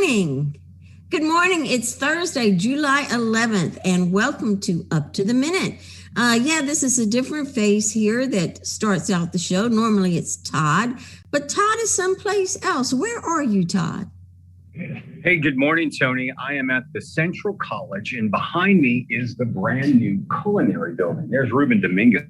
morning. Good morning. It's Thursday, July 11th, and welcome to Up to the Minute. This is a different face here that starts out the show. Normally it's Todd, but Todd is someplace else. Where are you, Todd? Hey, good morning, Tony. I am at the Central College, and behind me is the brand new Culinary Building. There's Ruben Dominguez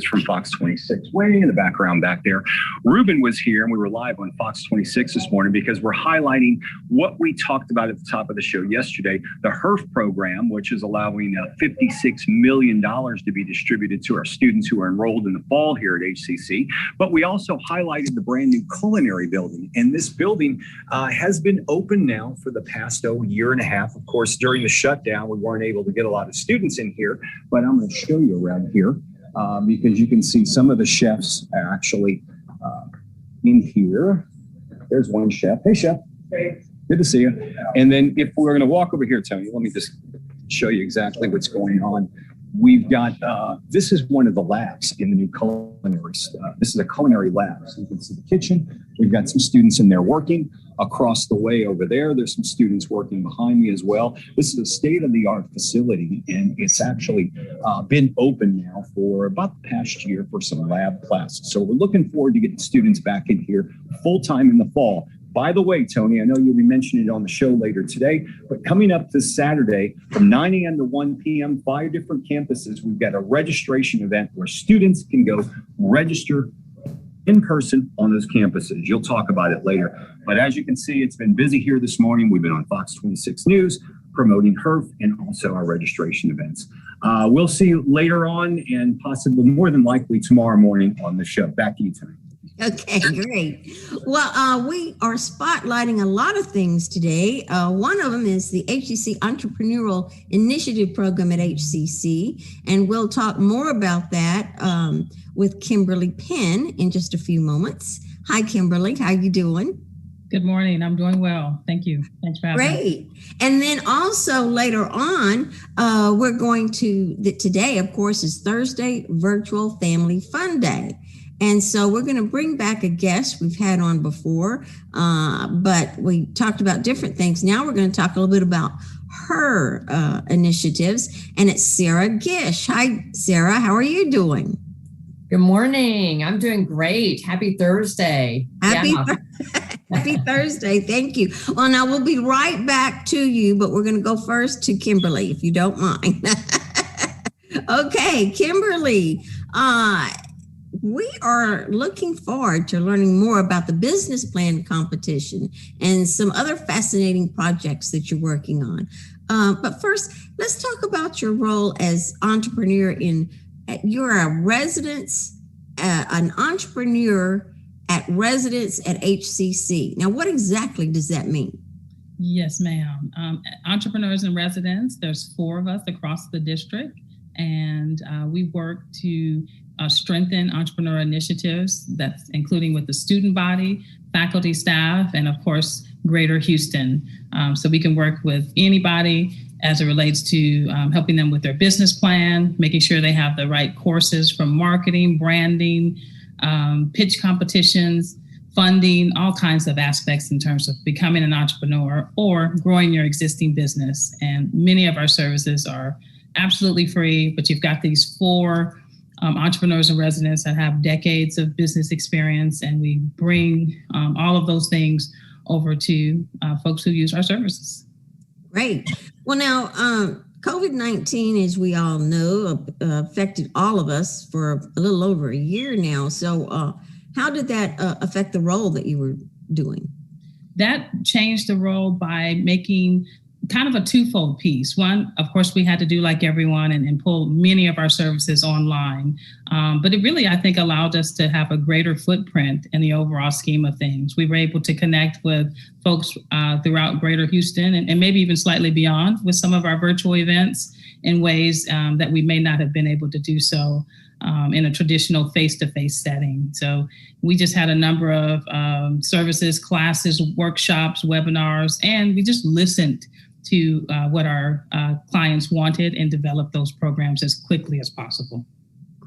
from Fox 26, way in the background back there. Ruben was here, and we were live on Fox 26 this morning because we're highlighting what we talked about at the top of the show yesterday, the HEERF program, which is allowing $56 million to be distributed to our students who are enrolled in the fall here at HCC. But we also highlighted the brand new Culinary Building, and this building has been open now for the past year and a half. Of course, during the shutdown, we weren't able to get a lot of students in here, but I'm going to show you around here. Because you can see some of the chefs are actually in here. There's one chef. Hey, chef. Hey. Good to see you. And then if we're going to walk over here, Tony, let me just show you exactly what's going on. We've got, this is one of the labs in the new culinary. This is a culinary lab. So you can see the kitchen. We've got some students in there working. Across the way over there, there's some students working behind me as well. This is a state-of-the-art facility, and it's actually been open now for about the past year for some lab classes. So we're looking forward to getting students back in here full-time in the fall. By the way, Tony, I know you'll be mentioning it on the show later today, but coming up this Saturday from 9 a.m. to 1 p.m., 5 different campuses, we've got a registration event where students can go register in person on those campuses. You'll talk about it later. But as you can see, it's been busy here this morning. We've been on Fox 26 News promoting HEERF and also our registration events. We'll see you later on and possibly more than likely tomorrow morning on the show. Back to you, Tony. Okay, great. Well, we are spotlighting a lot of things today. One of them is the HCC Entrepreneurial Initiative Program at HCC, and we'll talk more about that with Kimberly Penn in just a few moments. Hi, Kimberly. How you doing? Good morning. I'm doing well. Thank you. Thanks for having me. Great. And then also later on, we're going to, today, of course, is Thursday, Virtual Family Fun Day. And so we're going to bring back a guest we've had on before, but we talked about different things. Now we're going to talk a little bit about her initiatives, and it's Sarah Gish. Hi, Sarah. How are you doing? Good morning. I'm doing great. Happy Thursday. Happy Thursday. Thank you. Well, now we'll be right back to you, but we're going to go first to Kimberly, if you don't mind. Okay, Kimberly, we are looking forward to learning more about the business plan competition and some other fascinating projects that you're working on. But first, let's talk about your role as entrepreneur you're a residence, an entrepreneur at residence at HCC. Now, what exactly does that mean? Yes, ma'am. Entrepreneurs in residence, there's 4 of us across the district, and we work to strengthen entrepreneur initiatives, that's including with the student body, faculty, staff, and of course, Greater Houston. So we can work with anybody as it relates to helping them with their business plan, making sure they have the right courses from marketing, branding, pitch competitions, funding, all kinds of aspects in terms of becoming an entrepreneur or growing your existing business. And many of our services are absolutely free, but you've got these 4 entrepreneurs in residence that have decades of business experience, and we bring all of those things over to folks who use our services. Great. Well, now, COVID-19, as we all know, affected all of us for a little over a year now. So how did that affect the role that you were doing? That changed the role by making kind of a twofold piece. One, of course, we had to do like everyone and pull many of our services online. But it really, I think, allowed us to have a greater footprint in the overall scheme of things. We were able to connect with folks throughout Greater Houston and maybe even slightly beyond with some of our virtual events in ways that we may not have been able to do so in a traditional face-to-face setting. So we just had a number of services, classes, workshops, webinars, and we just listened to what our clients wanted and develop those programs as quickly as possible.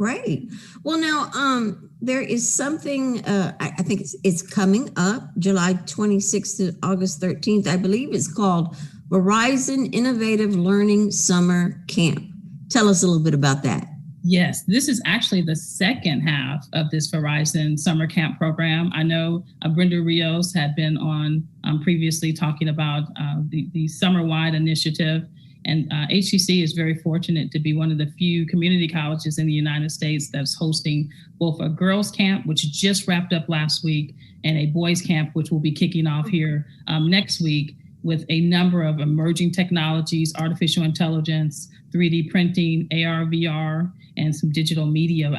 Great. Well, now there is something I think it's coming up July 26th to August 13th. I believe it's called Verizon Innovative Learning Summer Camp. Tell us a little bit about that. Yes, this is actually the second half of this Verizon Summer Camp program. I know Brenda Rios had been on previously talking about the summer-wide initiative. And HCC is very fortunate to be one of the few community colleges in the United States that's hosting both a girls' camp, which just wrapped up last week, and a boys' camp, which will be kicking off here next week, with a number of emerging technologies, artificial intelligence, 3D printing, AR, VR, and some digital media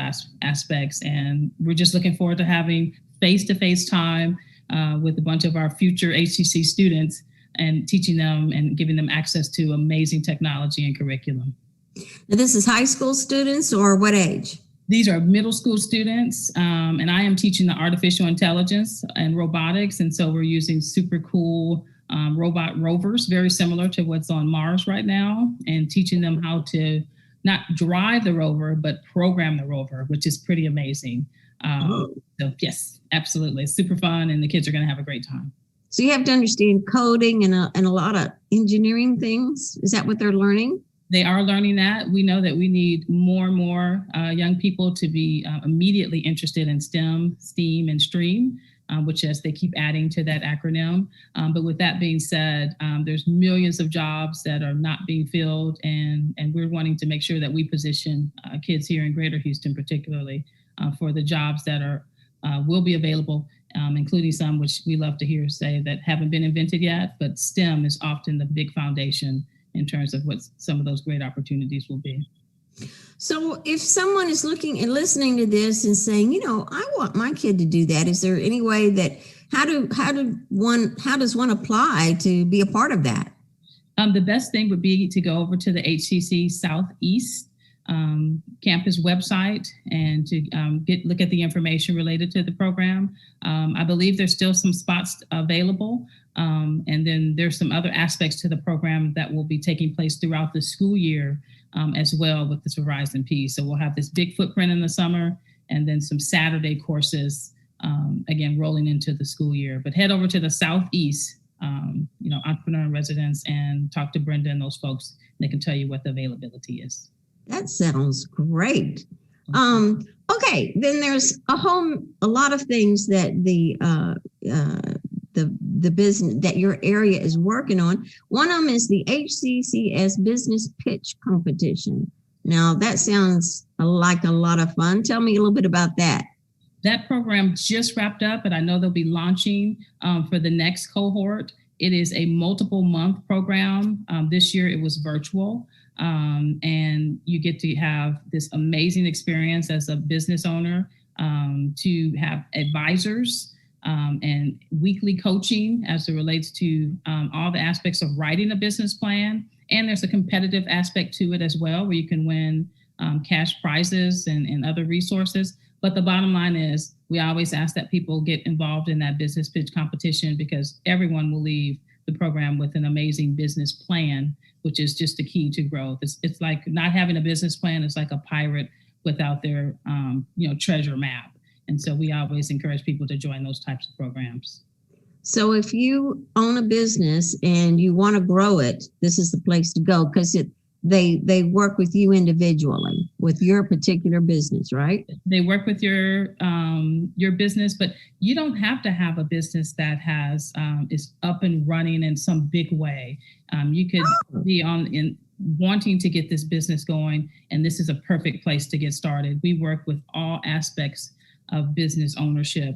aspects. And we're just looking forward to having face-to-face time with a bunch of our future HCC students and teaching them and giving them access to amazing technology and curriculum. Now, this is high school students, or what age? These are middle school students, and I am teaching the artificial intelligence and robotics. And so we're using super cool robot rovers, very similar to what's on Mars right now, and teaching them how to not drive the rover, but program the rover, which is pretty amazing. So yes, absolutely. It's super fun, and the kids are going to have a great time. So you have to understand coding and a lot of engineering things. Is that what they're learning? They are learning that. We know that we need more and more young people to be immediately interested in STEM, STEAM, and STREAM, which as they keep adding to that acronym. But with that being said, there's millions of jobs that are not being filled, and we're wanting to make sure that we position kids here in Greater Houston particularly for the jobs that are will be available, including some which we love to hear say that haven't been invented yet, but STEM is often the big foundation in terms of what some of those great opportunities will be. So if someone is looking and listening to this and saying, you know, I want my kid to do that, is there any way that how does one apply to be a part of that? The best thing would be to go over to the HCC Southwest campus website and to look at the information related to the program. I believe there's still some spots available. And then there's some other aspects to the program that will be taking place throughout the school year as well with this Verizon piece. So we'll have this big footprint in the summer and then some Saturday courses, again, rolling into the school year. But head over to the Southeast, Entrepreneur in Residence, and talk to Brenda and those folks. They can tell you what the availability is. That sounds great. Okay, then there's a lot of things that the business that your area is working on. One of them is the HCCS Business Pitch Competition. Now that sounds like a lot of fun. Tell me a little bit about that. That program just wrapped up, and I know they'll be launching for the next cohort. It is a multiple month program. This year it was virtual. And you get to have this amazing experience as a business owner, to have advisors and weekly coaching as it relates to all the aspects of writing a business plan. And there's a competitive aspect to it as well, where you can win cash prizes and other resources. But the bottom line is we always ask that people get involved in that business pitch competition, because everyone will leave the program with an amazing business plan, which is just the key to growth. It's like not having a business plan. It's like a pirate without their treasure map. And so we always encourage people to join those types of programs. So if you own a business and you want to grow it, this is the place to go, because they work with you individually with your particular business, right? They work with your business, but you don't have to have a business that has is up and running in some big way. You could be in wanting to get this business going, and this is a perfect place to get started. We work with all aspects of business ownership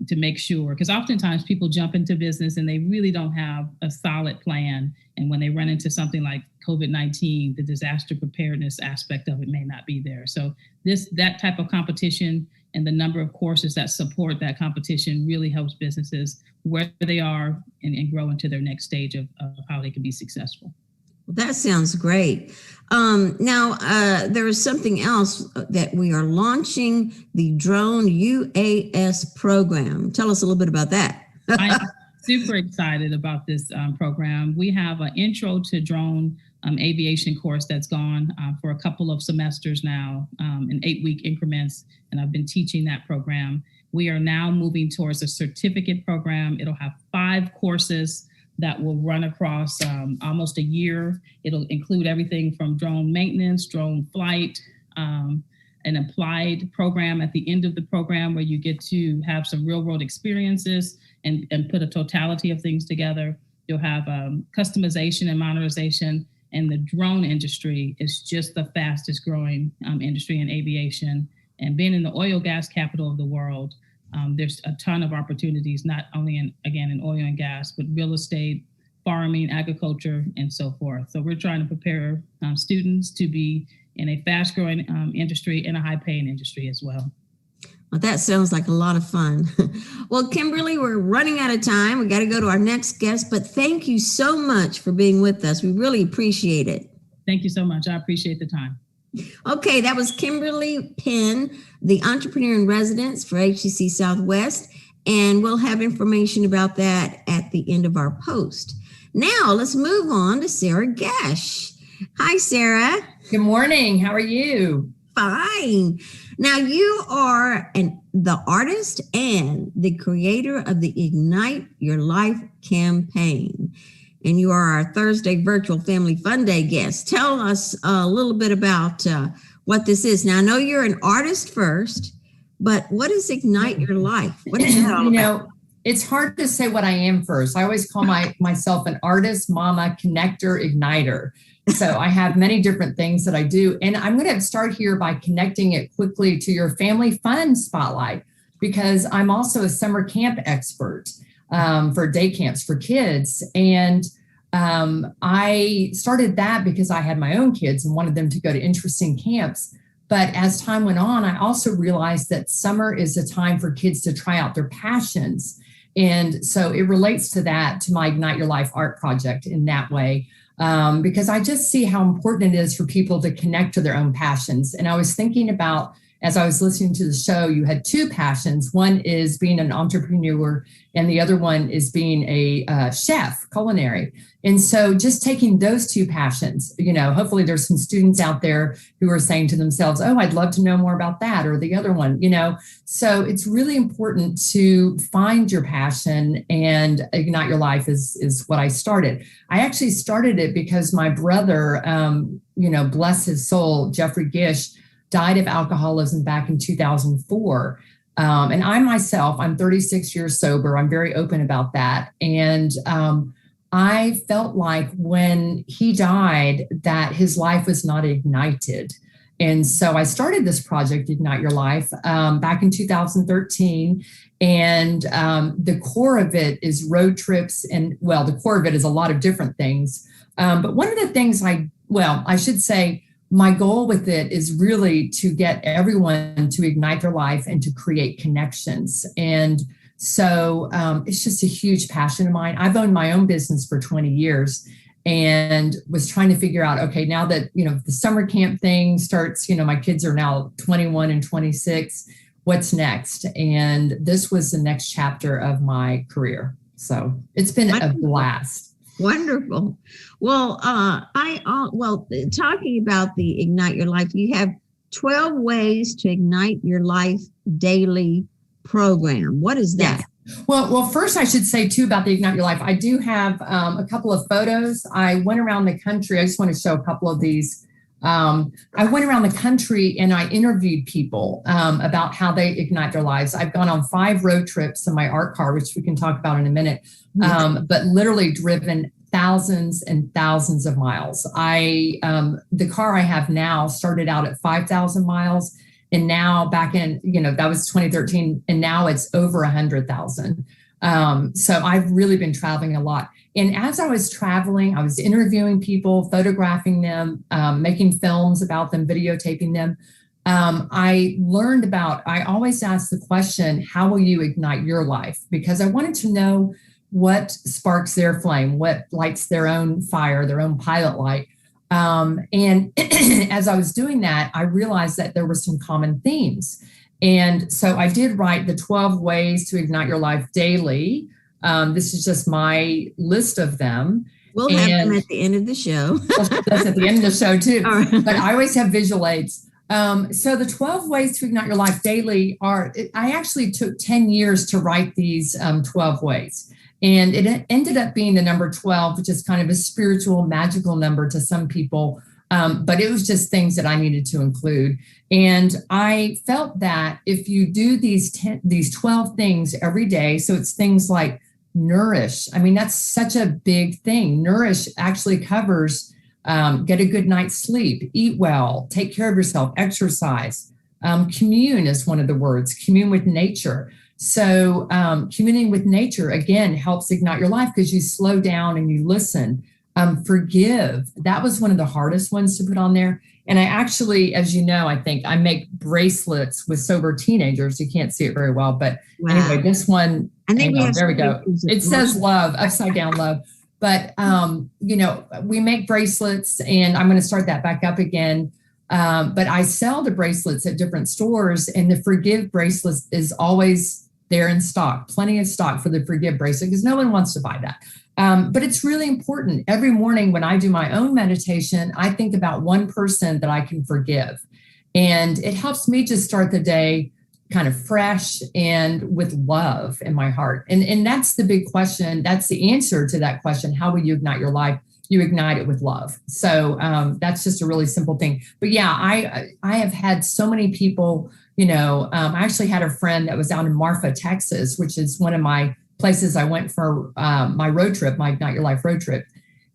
to make sure, because oftentimes people jump into business and they really don't have a solid plan. And when they run into something like COVID-19, the disaster preparedness aspect of it may not be there. So that type of competition and the number of courses that support that competition really helps businesses where they are and grow into their next stage of how they can be successful. Well, that sounds great. Now, there is something else that we are launching, the Drone UAS program. Tell us a little bit about that. I'm super excited about this program. We have an intro to drone aviation course that's gone for a couple of semesters now in 8-week increments, and I've been teaching that program. We are now moving towards a certificate program. It'll have 5 courses that will run across almost a year. It'll include everything from drone maintenance, drone flight, an applied program at the end of the program where you get to have some real world experiences and put a totality of things together. You'll have customization and modernization, and the drone industry is just the fastest growing industry in aviation. And being in the oil gas capital of the world, there's a ton of opportunities, not only in oil and gas, but real estate, farming, agriculture, and so forth. So we're trying to prepare students to be in a fast growing industry and a high paying industry as well. Well, that sounds like a lot of fun. Well, Kimberly, we're running out of time. We got to go to our next guest, but thank you so much for being with us. We really appreciate it. Thank you so much. I appreciate the time. Okay, that was Kimberly Penn, the entrepreneur in residence for HCC Southwest, and we'll have information about that at the end of our post. Now, let's move on to Sarah Gish. Hi, Sarah. Good morning. How are you? Fine. Now, you are the artist and the creator of the Ignite Your Life campaign, and you are our Thursday virtual Family Fun Day guest. Tell us a little bit about what this is. Now, I know you're an artist first, but what is Ignite Your Life? What is that all about? It's hard to say what I am first. I always call myself an artist, mama, connector, igniter. So I have many different things that I do. And I'm going to start here by connecting it quickly to your family fun spotlight, because I'm also a summer camp expert for day camps for kids. And I started that because I had my own kids and wanted them to go to interesting camps. But as time went on, I also realized that summer is a time for kids to try out their passions. And so it relates to that, to my Ignite Your Life art project in that way. Because I just see how important it is for people to connect to their own passions. And I was thinking about, as I was listening to the show, you had 2 passions. One is being an entrepreneur, and the other one is being a chef, culinary. And so just taking those 2 passions, hopefully there's some students out there who are saying to themselves, oh, I'd love to know more about that, or the other one, So it's really important to find your passion, and Ignite Your Life is what I started. I actually started it because my brother, bless his soul, Jeffrey Gish, died of alcoholism back in 2004. And I myself, I'm 36 years sober. I'm very open about that. And I felt like when he died that his life was not ignited. And so I started this project, Ignite Your Life, back in 2013. And the core of it is road trips. And the core of it is a lot of different things. But one of the things I should say, my goal with it is really to get everyone to ignite their life and to create connections. And so it's just a huge passion of mine. I've owned my own business for 20 years and was trying to figure out, okay, now that, the summer camp thing starts, my kids are now 21 and 26, what's next? And this was the next chapter of my career. So it's been a blast. Wonderful. Well, talking about the Ignite Your Life, you have 12 ways to ignite your life daily program. What is that? Yes. Well, first I should say too about the Ignite Your Life. I do have a couple of photos. I went around the country. I just want to show a couple of these. I went around the country and I interviewed people about how they ignite their lives. I've gone on 5 road trips in my art car, which we can talk about in a minute, but literally driven thousands and thousands of miles. The car I have now started out at 5,000 miles. And now back in, that was 2013, and now it's over 100,000. So I've really been traveling a lot. And as I was traveling, I was interviewing people, photographing them, making films about them, videotaping them. I learned I always ask the question, how will you ignite your life? Because I wanted to know what sparks their flame, what lights their own fire, their own pilot light. And as I was doing that, I realized that there were some common themes. And so I did write the 12 ways to ignite your life daily. This is just my list of them. We'll have them at the end of the show. That's at the end of the show too. Right. But I always have visual aids. So the 12 ways to ignite your life daily I actually took 10 years to write these 12 ways. And it ended up being the number 12, which is kind of a spiritual, magical number to some people. But it was just things that I needed to include. And I felt that if you do these 12 things every day, so it's things like nourish. I mean, that's such a big thing. Nourish actually covers get a good night's sleep, eat well, take care of yourself, exercise. Commune is one of the words, commune with nature. So communing with nature, again, helps ignite your life because you slow down and you listen. Forgive. That was one of the hardest ones to put on there. And I actually, as you know, I think I make bracelets with sober teenagers. You can't see it very well, but anyway, this one, there we go. It says love, upside down love. But, we make bracelets and I'm going to start that back up again. But I sell the bracelets at different stores and the Forgive bracelet is always there in stock, plenty of stock for the Forgive bracelet because no one wants to buy that. But it's really important. Every morning when I do my own meditation, I think about one person that I can forgive. And it helps me just start the day kind of fresh and with love in my heart. And that's the big question. That's the answer to that question. How will you ignite your life? You ignite it with love. So that's just a really simple thing. But yeah, I have had so many people, I actually had a friend that was out in Marfa, Texas, which is one of my places I went for my road trip, my Ignite Your Life road trip.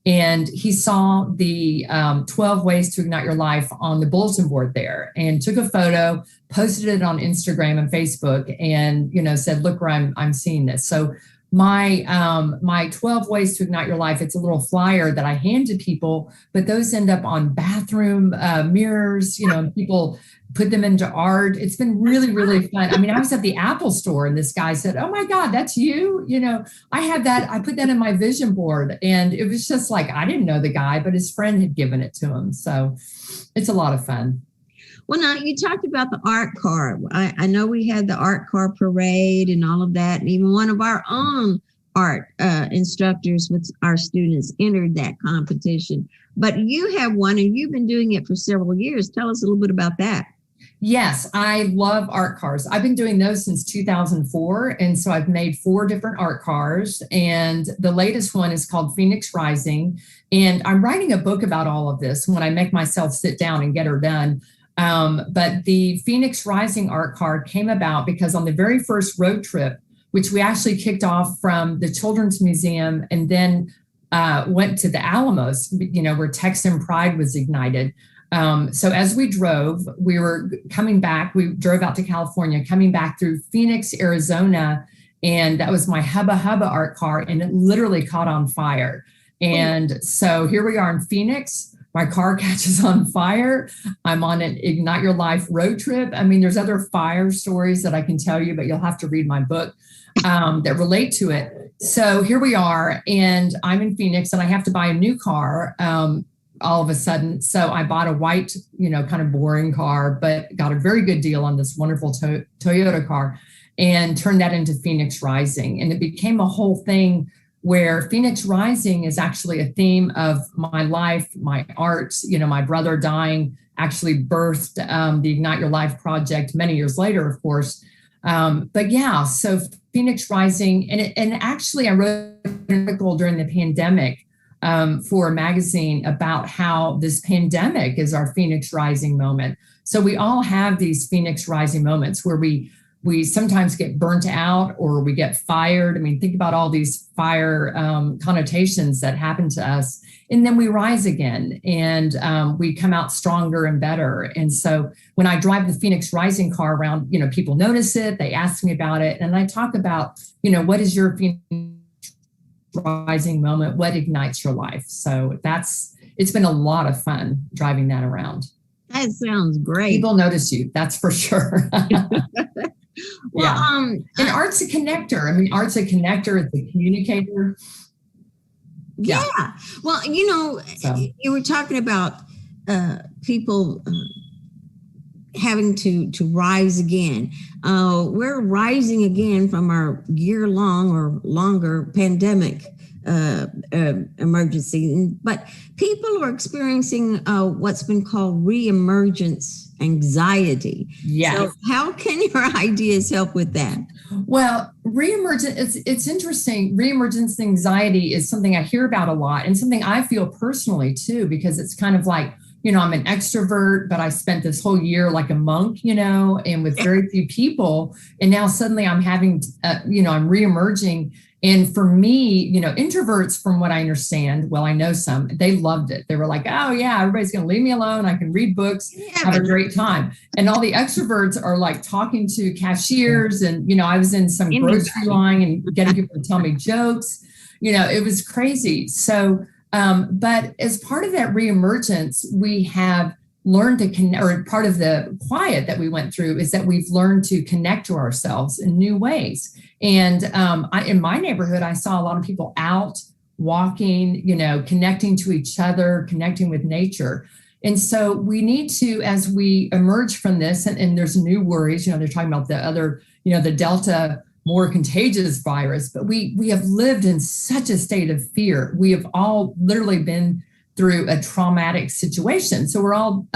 And he saw the 12 ways to ignite your life on the bulletin board there and took a photo, posted it on Instagram and Facebook and, said, look where I'm seeing this. So my 12 ways to ignite your life, it's a little flyer that I hand to people, but those end up on bathroom mirrors, people put them into art. It's been really, really fun. I mean, I was at the Apple store and this guy said, oh my God, that's you. I have that. I put that in my vision board and it was just like, I didn't know the guy, but his friend had given it to him. So it's a lot of fun. Well, now you talked about the art car. I know we had the art car parade and all of that. And even one of our own art instructors with our students entered that competition. But you have one and you've been doing it for several years. Tell us a little bit about that. Yes, I love art cars. I've been doing those since 2004. And so I've made 4 different art cars. And the latest one is called Phoenix Rising. And I'm writing a book about all of this when I make myself sit down and get her done. But the Phoenix Rising art car came about because on the very first road trip, which we actually kicked off from the Children's Museum and then went to the Alamos, where Texan Pride was ignited. So as we drove, we were coming back, we drove out to California, coming back through Phoenix, Arizona, and that was my Hubba Hubba art car, and it literally caught on fire. And so here we are in Phoenix, my car catches on fire. I'm on an Ignite Your Life road trip. I mean, there's other fire stories that I can tell you, but you'll have to read my book that relate to it. So here we are, and I'm in Phoenix, and I have to buy a new car. All of a sudden. So I bought a white, kind of boring car, but got a very good deal on this wonderful Toyota car and turned that into Phoenix Rising. And it became a whole thing where Phoenix Rising is actually a theme of my life, my art. My brother dying actually birthed the Ignite Your Life project many years later, of course. But yeah, so Phoenix Rising, and actually I wrote an article during the pandemic for a magazine about how this pandemic is our Phoenix Rising moment. So we all have these Phoenix Rising moments where we sometimes get burnt out or we get fired. I mean, think about all these fire connotations that happen to us. And then we rise again and we come out stronger and better. And so when I drive the Phoenix Rising car around, people notice it, they ask me about it. And I talk about, what is your Phoenix Rising moment? What ignites your life? So it's been a lot of fun driving that around. That sounds great. People notice you, that's for sure. Well, yeah. And art's a connector. I mean, art's a connector, it's a communicator. Yeah. Well, you were talking about people having to rise again. We're rising again from our year-long or longer pandemic emergency, but people are experiencing what's been called reemergence anxiety. Yes. So how can your ideas help with that? Well, reemergence, it's interesting. Reemergence anxiety is something I hear about a lot and something I feel personally too, because it's kind of like, I'm an extrovert, but I spent this whole year like a monk, and with very few people. And now suddenly I'm having, I'm reemerging. And for me, introverts, from what I understand, well, I know some, they loved it. They were like, oh yeah, everybody's going to leave me alone. I can read books, have a great time. And all the extroverts are like talking to cashiers. And, I was in some grocery line and getting people to tell me jokes. It was crazy. So, but as part of that reemergence, we have learned to connect, or part of the quiet that we went through is that we've learned to connect to ourselves in new ways. And in my neighborhood, I saw a lot of people out walking, connecting to each other, connecting with nature. And so we need to, as we emerge from this, and there's new worries, they're talking about the other, the Delta more contagious virus, but we have lived in such a state of fear. We have all literally been through a traumatic situation. So we're all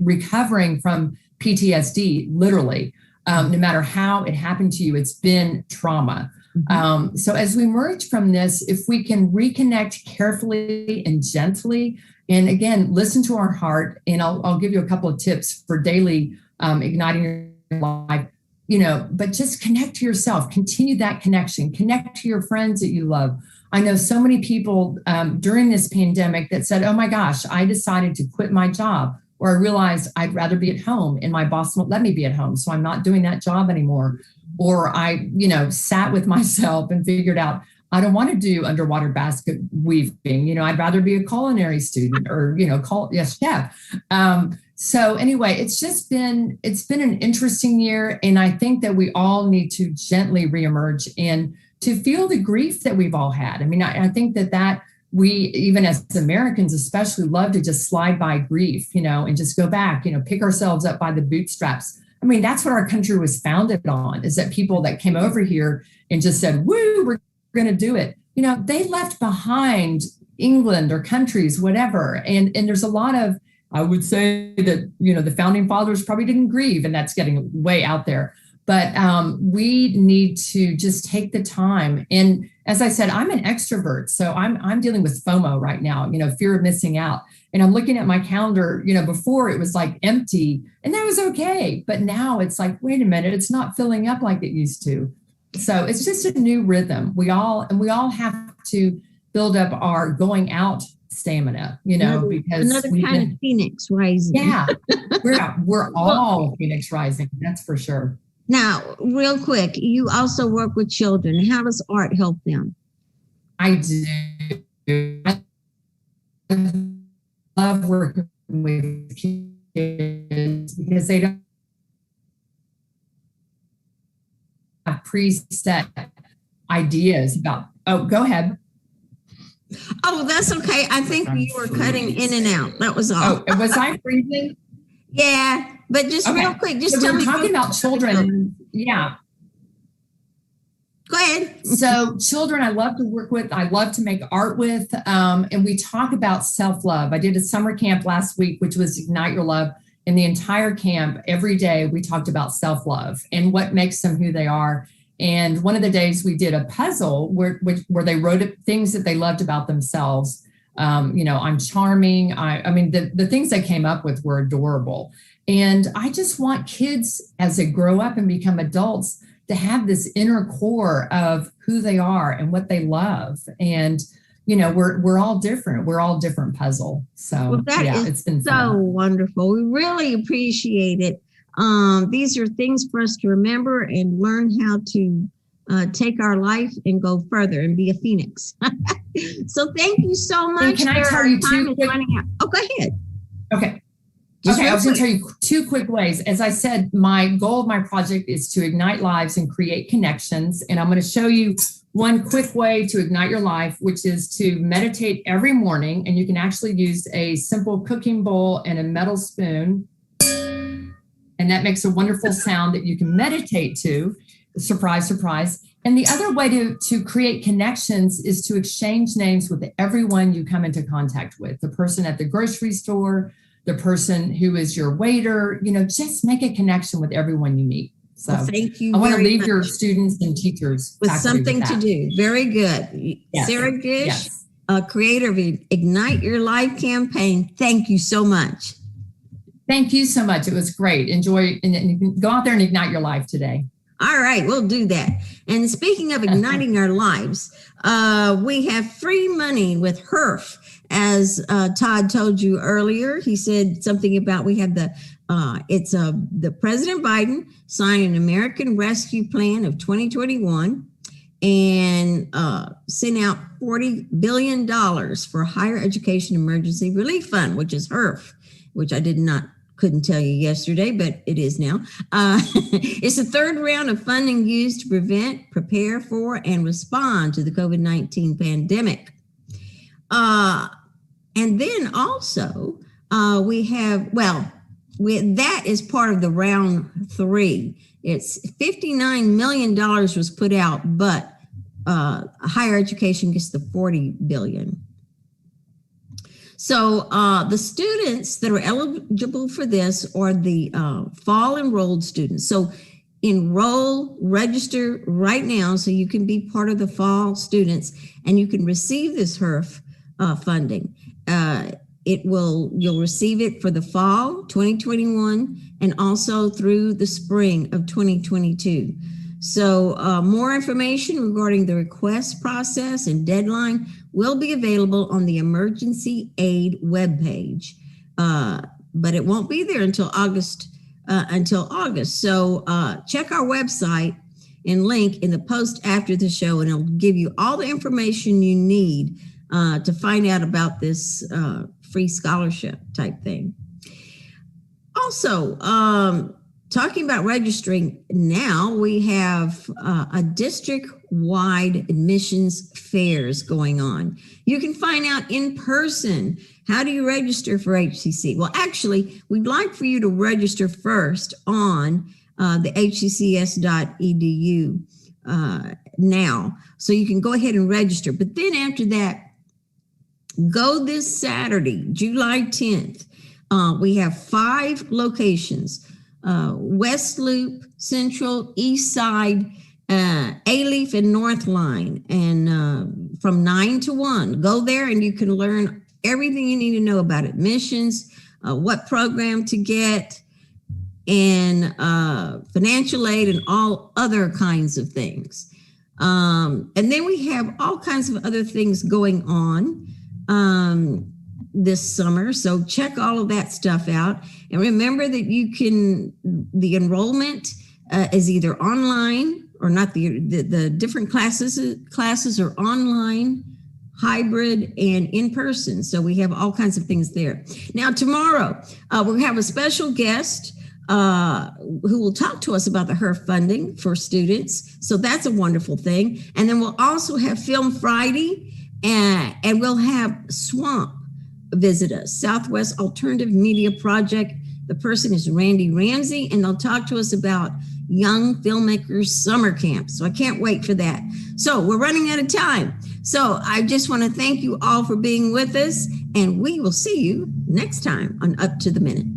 recovering from PTSD, literally. No matter how it happened to you, it's been trauma. Mm-hmm. So as we emerge from this, if we can reconnect carefully and gently, and again, listen to our heart, and I'll give you a couple of tips for daily igniting your life, but just connect to yourself, continue that connection, connect to your friends that you love. I know so many people during this pandemic that said, oh my gosh, I decided to quit my job, or I realized I'd rather be at home and my boss won't let me be at home, so I'm not doing that job anymore. Or I, sat with myself and figured out I don't want to do underwater basket weaving. I'd rather be a culinary student or, chef. So anyway, it's been an interesting year. And I think that we all need to gently reemerge and to feel the grief that we've all had. I mean, I think that we, even as Americans especially, love to just slide by grief, and just go back, pick ourselves up by the bootstraps. I mean, that's what our country was founded on, is that people that came over here and just said, woo, we're going to do it. They left behind England or countries, whatever. And there's a lot of, I would say that, the founding fathers probably didn't grieve, and that's getting way out there. But we need to just take the time. And as I said, I'm an extrovert, so I'm dealing with FOMO right now, fear of missing out. And I'm looking at my calendar, before it was like empty, and that was okay. But now it's like, wait a minute, it's not filling up like it used to. So it's just a new rhythm. We all have to build up our going out stamina, because another kind of phoenix rising. Yeah, we're all phoenix rising. That's for sure. Now, real quick, you also work with children. How does art help them? I do. I love working with kids because they don't have preset ideas about, oh, go ahead. Oh, that's okay. I think you were cutting in and out. That was all. Oh, was I freezing? Yeah, but just real quick, just so tell me. We're talking about children. Yeah. Go ahead. So children, I love to work with. I love to make art with. And we talk about self-love. I did a summer camp last week, which was Ignite Your Love. In the entire camp, every day we talked about self-love and what makes them who they are. And one of the days we did a puzzle where they wrote things that they loved about themselves. I'm charming. I mean, the things they came up with were adorable. And I just want kids, as they grow up and become adults, to have this inner core of who they are and what they love. And, we're all different. We're all different puzzle. So it's been so wonderful. We really appreciate it. These are things for us to remember and learn how to take our life and go further and be a phoenix. So thank you so much. And can I tell you two quick? Oh, go ahead. Okay. I was going to tell you two quick ways. As I said, my goal of my project is to ignite lives and create connections. And I'm going to show you one quick way to ignite your life, which is to meditate every morning. And you can actually use a simple cooking bowl and a metal spoon. and that makes a wonderful sound that you can meditate to. Surprise, surprise. And the other way to create connections is to exchange names with everyone you come into contact with, the person at the grocery store, the person who is your waiter, just make a connection with everyone you meet. So thank you. I want to leave your students and teachers with something to do. Very good. Yes. Sarah Gish, yes. Creator of Ignite Your Life campaign. Thank you so much. Thank you so much. It was great. Enjoy and go out there and ignite your life today. All right, we'll do that. And speaking of igniting our lives, we have free money with HEERF. As Todd told you earlier, he said something about we have the President Biden signed an American Rescue Plan of 2021 and sent out $40 billion for Higher Education Emergency Relief Fund, which is HEERF, which I couldn't tell you yesterday, but it is now. It's the third round of funding used to prevent, prepare for, and respond to the COVID-19 pandemic. And then also we have, that is part of the round 3. It's $59 million was put out, but higher education gets the $40 billion. So the students that are eligible for this are the fall enrolled students. So register right now so you can be part of the fall students and you can receive this HEERF funding. You'll receive it for the fall 2021 and also through the spring of 2022. So more information regarding the request process and deadline will be available on the emergency aid webpage, but it won't be there until August. So check our website and link in the post after the show, and it'll give you all the information you need to find out about this free scholarship type thing. Also, talking about registering now, we have a district-wide admissions fairs going on. You can find out in person, how do you register for HCC? Well, actually, we'd like for you to register first on the hccs.edu now. So you can go ahead and register. But then after that, go this Saturday, July 10th. We have 5 locations. West Loop, Central, East Side, A-Leaf, and North Line, and from 9 to 1. Go there and you can learn everything you need to know about admissions, what program to get, and financial aid, and all other kinds of things. And then we have all kinds of other things going on this summer. So check all of that stuff out. And remember that the enrollment is either online or not. The different classes are online, hybrid, and in person. So we have all kinds of things there. Now, tomorrow, we'll have a special guest who will talk to us about the HEERF funding for students. So that's a wonderful thing. And then we'll also have Film Friday, and we'll have Swamp visit us, Southwest Alternative Media Project. The person is Randy Ramsey, and they'll talk to us about Young Filmmakers Summer Camp. So I can't wait for that. So we're running out of time. So I just want to thank you all for being with us, and we will see you next time on Up to the Minute.